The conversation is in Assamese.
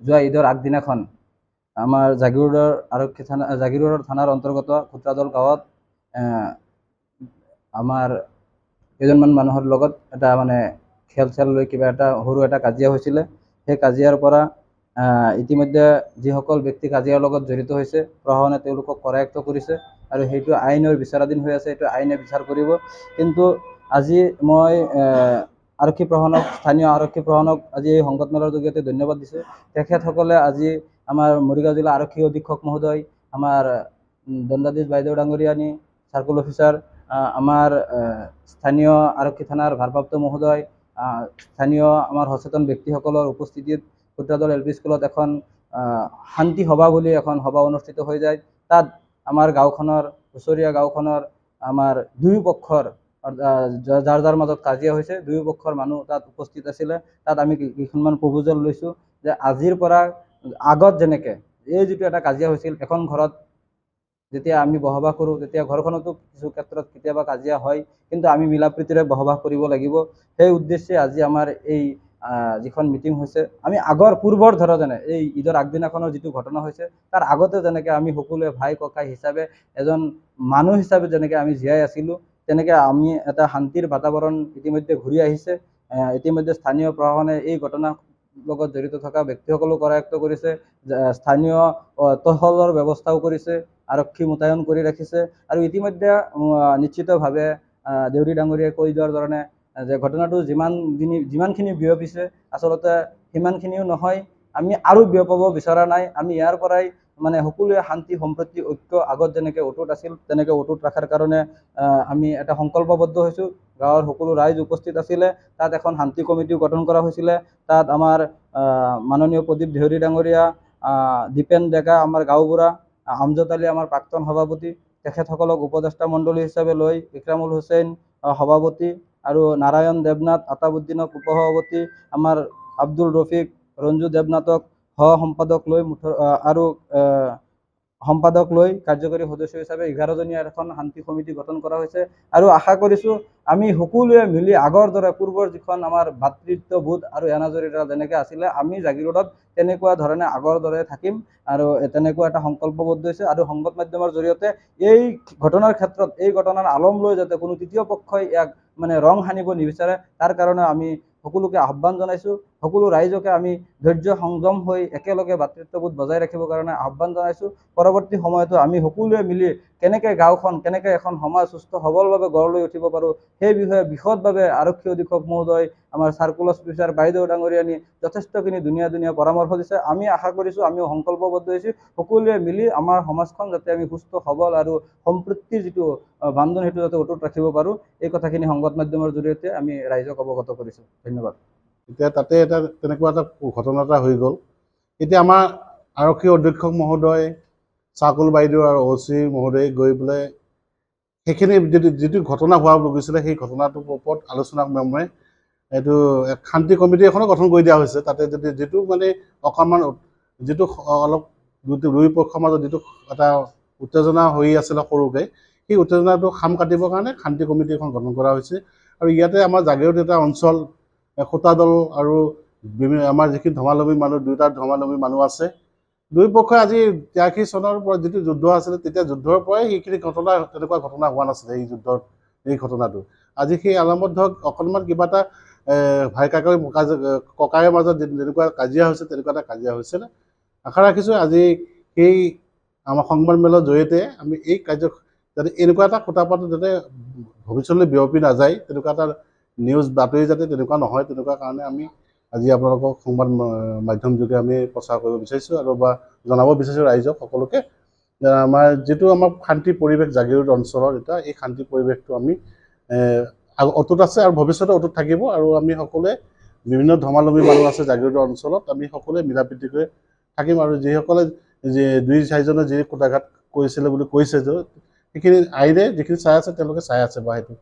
যোৱা ঈদৰ আগদিনাখন আমাৰ জাগিৰোডৰ আৰক্ষী থানা জাগিৰোডৰ থানাৰ অন্তৰ্গত খুটৰাদল গাঁৱত আমাৰ কেইজনমান মানুহৰ লগত এটা মানে খেল চেল লৈ কিবা এটা সৰু এটা কাজিয়া হৈছিলে। সেই কাজিয়াৰ পৰা ইতিমধ্যে যিসকল ব্যক্তি কাজিয়াৰ লগত জড়িত হৈছে প্ৰশাসনে তেওঁলোকক কৰায়ত্ব কৰিছে আৰু সেইটো আইনৰ বিচাৰাধীন হৈ আছে। এইটো আইনে বিচাৰ কৰিব। কিন্তু আজি মই আৰক্ষী প্ৰশাসনক স্থানীয় আৰক্ষী প্ৰশাসনক আজি এই সংবাদমেলৰ জৰিয়তে ধন্যবাদ দিছোঁ। তেখেতসকলে আজি আমাৰ মৰিগাঁও জিলা আৰক্ষী অধীক্ষক মহোদয়, আমাৰ দণ্ডাধীশ বাইদেউ ডাঙৰীয়ানী, চাৰ্কুল অফিচাৰ, আমাৰ স্থানীয় আৰক্ষী থানাৰ ভাৰপ্ৰাপ্ত মহোদয়, স্থানীয় আমাৰ সচেতন ব্যক্তিসকলৰ উপস্থিতিত খুটৰাদল LP স্কুলত এখন শান্তি সভা বুলি এখন সভা অনুষ্ঠিত হৈ যায়। তাত আমাৰ গাঁওখনৰ ওচৰীয়া গাঁওখনৰ আমাৰ দুয়ো পক্ষৰ যাৰ যাৰ মাজত কাজিয়া হৈছে দুয়ো পক্ষৰ মানুহ তাত উপস্থিত আছিলে। তাত আমি কেইখনমান প্ৰপ'জেল লৈছোঁ যে আজিৰ পৰা আগত যেনেকৈ এই যিটো এটা কাজিয়া হৈছিল, এখন ঘৰত যেতিয়া আমি বসবাস কৰোঁ তেতিয়া ঘৰখনতো কিছু ক্ষেত্ৰত কেতিয়াবা কাজিয়া হয়, কিন্তু আমি মিলা প্ৰীতিৰে বসবাস কৰিব লাগিব। সেই উদ্দেশ্যে আজি আমাৰ এই যিখন মিটিং হৈছে, আমি আগৰ পূৰ্বৰ ধৰা যেনে এই ঈদৰ আগদিনাখনৰ যিটো ঘটনা হৈছে তাৰ আগতে যেনেকৈ আমি সকলোৱে ভাই ককাই হিচাপে এজন মানুহ হিচাপে যেনেকৈ আমি জীয়াই আছিলোঁ, তেনেকৈ আমি এটা শান্তিৰ বাতাবৰণ ইতিমধ্যে ঘূৰি আহিছে। ইতিমধ্যে স্থানীয় প্ৰশাসনে এই ঘটনাৰ লগত জড়িত থকা ব্যক্তিসকলো কৰায়ত্ব কৰিছে, স্থানীয় টহলৰ ব্যৱস্থাও কৰিছে, আৰক্ষী মোতায়েন কৰি ৰাখিছে। আৰু ইতিমধ্যে নিশ্চিতভাৱে দেউৰী ডাঙৰীয়াই কৈ যোৱাৰ ধৰণে যে ঘটনাটো যিমানখিনি বিয়পিছে আচলতে সিমানখিনিও নহয়, আমি আৰু বিয়পাব বিচৰা নাই। আমি ইয়াৰ পৰাই মানে সকলোৱে শান্তি সম্প্ৰীতি ঐক্য আগত যেনেকৈ অটুট আছিল তেনেকৈ অটুট ৰখাৰ কাৰণে আমি এটা সংকল্পবদ্ধ হৈছোঁ। গাঁৱৰ সকলো ৰাইজ উপস্থিত আছিলে। তাত এখন শান্তি কমিটিও গঠন কৰা হৈছিলে। তাত আমাৰ মাননীয় প্ৰদীপ দেউৰী ডাঙৰীয়া, দীপেন ডেকা আমাৰ গাঁওবুঢ়া, আমজদ আলী আমাৰ প্ৰাক্তন সভাপতি, তেখেতসকলক উপদেষ্টা মণ্ডলী হিচাপে লৈ ইক্ৰামুল হুছেইন সভাপতি আৰু নাৰায়ণ দেৱনাথ আতাবুদ্দিনক উপসভাপতি, আমাৰ আব্দুল ৰফিক ৰঞ্জু দেৱনাথক সহ সম্পাদক লৈ আৰু সম্পাদক লৈ কাৰ্যকৰী সদস্য হিচাপে 11জনীয়া এখন শান্তি সমিতি গঠন কৰা হৈছে। আৰু আশা কৰিছোঁ আমি সকলোৱে মিলি আগৰ দৰে পূৰ্বৰ যিখন আমাৰ ভাতৃত্ববোধ আৰু এনাজৰীডাল যেনেকৈ আছিলে আমি জাগিৰোডত তেনেকুৱা ধৰণে আগৰ দৰে থাকিম আৰু তেনেকুৱা এটা সংকল্পবদ্ধ হৈছে। আৰু সংবাদ মাধ্যমৰ জৰিয়তে এই ঘটনাৰ ক্ষেত্ৰত এই ঘটনাৰ আলম লৈ যাতে কোনো তৃতীয় পক্ষই ইয়াক মানে ৰং সানিব নিবিচাৰে তাৰ কাৰণে আমি সকলোকে আহ্বান জনাইছোঁ। সকলো ৰাইজকে আমি ধৈৰ্য সংযম হৈ একেলগে ভাতৃত্ববোধ বজাই ৰাখিবৰ কাৰণে আহ্বান জনাইছোঁ। পৰৱৰ্তী সময়তো আমি সকলোৱে মিলি কেনেকৈ গাঁওখন, কেনেকৈ এখন সমাজ সুস্থ সবলভাৱে গঢ় লৈ উঠিব পাৰোঁ সেই বিষয়ে বিশদভাৱে আৰক্ষী অধীক্ষক মহোদয়, আমাৰ চাৰ্কুল অফিচাৰ বাইদেউ ডাঙৰীয়ানী যথেষ্টখিনি ধুনীয়া পৰামৰ্শ দিছে। আমি আশা কৰিছোঁ, আমিও সংকল্পবদ্ধ হৈছোঁ সকলোৱে মিলি আমাৰ সমাজখন যাতে আমি সুস্থ সবল আৰু সম্প্ৰীতিৰ যিটো বান্ধোন সেইটো যাতে অটুট ৰাখিব পাৰোঁ, এই কথাখিনি সংবাদ মাধ্যমৰ জৰিয়তে আমি ৰাইজক অৱগত কৰিছোঁ। ধন্যবাদ। এতিয়া তাতে তেনেকুৱা এটা ঘটনা এটা হৈ গ'ল। এতিয়া আমাৰ আৰক্ষী অধীক্ষক মহোদয়, চাৰ্কুল বাইদেউ আৰু OC মহোদয়ে গৈ পেলাই সেইখিনি যিটো ঘটনা হোৱা গৈছিলে সেই ঘটনাটোৰ ওপৰত আলোচনা মৰ্মে এইটো শান্তি কমিটি এখনো গঠন কৰি দিয়া হৈছে। তাতে যিটো মানে অকণমান যিটো অলপ দুই পক্ষৰ মাজত যিটো এটা উত্তেজনা হৈ আছিলে সৰুকৈ, সেই উত্তেজনাটো খাম কাটিবৰ কাৰণে শান্তি কমিটি এখন গঠন কৰা হৈছে। আৰু ইয়াতে আমাৰ জাগিৰোড এটা অঞ্চল খুটাদল আৰু আমাৰ যিখিনি ধৰ্মাৱলম্বী মানুহ, দুয়োটা ধৰ্মাৱলম্বী মানুহ আছে। দুই পক্ষই আজি 83 চনৰ পৰা যিটো যুদ্ধ আছিলে তেতিয়া যুদ্ধৰ পৰাই সেইখিনি ঘটনা তেনেকুৱা ঘটনা হোৱা নাছিলে। এই ঘটনাটো আজি সেই আলামত ধৰক অকণমান কিবা এটা ভাই ককাইৰ মাজত যেনেকুৱা কাজিয়া হৈছে তেনেকুৱা এটা কাজিয়া হৈছিলে। আশা ৰাখিছোঁ আজি সেই আমাৰ সংবাদমেলৰ জৰিয়তে আমি এই কাৰ্য যাতে এনেকুৱা এটা খুটাপাত যাতে ভৱিষ্যতলৈ বিয়পি নাযায়, তেনেকুৱা এটা নিউজ বাতৰি যাতে তেনেকুৱা নহয়, তেনেকুৱা কাৰণে আমি আজি আপোনালোকক সংবাদ মাধ্যম যোগে আমি প্ৰচাৰ কৰিব বিচাৰিছোঁ আৰু বা জনাব বিচাৰিছোঁ ৰাইজক সকলোকে আমাৰ যিটো আমাৰ শান্তি পৰিৱেশ জাগিৰোড অঞ্চলৰ এতিয়া এই শান্তি পৰিৱেশটো আমি অটুট আছে আৰু ভৱিষ্যতে অটুট থাকিব। আৰু আমি সকলোৱে বিভিন্ন ধৰ্মাৱলম্বী মানুহ আছে জাগিৰোড অঞ্চলত, আমি সকলোৱে মিলা প্ৰীতিকৈ থাকিম। আৰু যিসকলে দুই চাৰিজনে যি কুটাঘাত কৰিছিলে বুলি কৈছে যে সেইখিনি আইনে যিখিনি চাই আছে তেওঁলোকে চাই আছে বা সেইটো